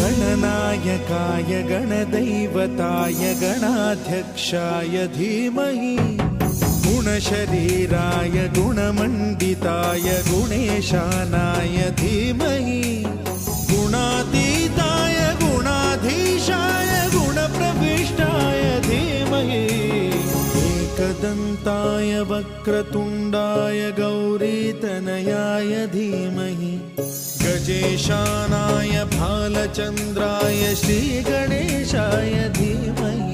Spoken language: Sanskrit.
गणनायकाय गणदैवताय गणाध्यक्षाय धीमहि गुणशरीराय गुणमण्डिताय गुणेशानाय धीमहि गुणातीताय गुणाधीशाय गुणप्रविष्टाय धीमहि एकदन्ताय वक्रतुण्डाय गौरीतनयाय धीमहि गजेशानाय भालचन्द्राय श्रीगणेशाय धीमहि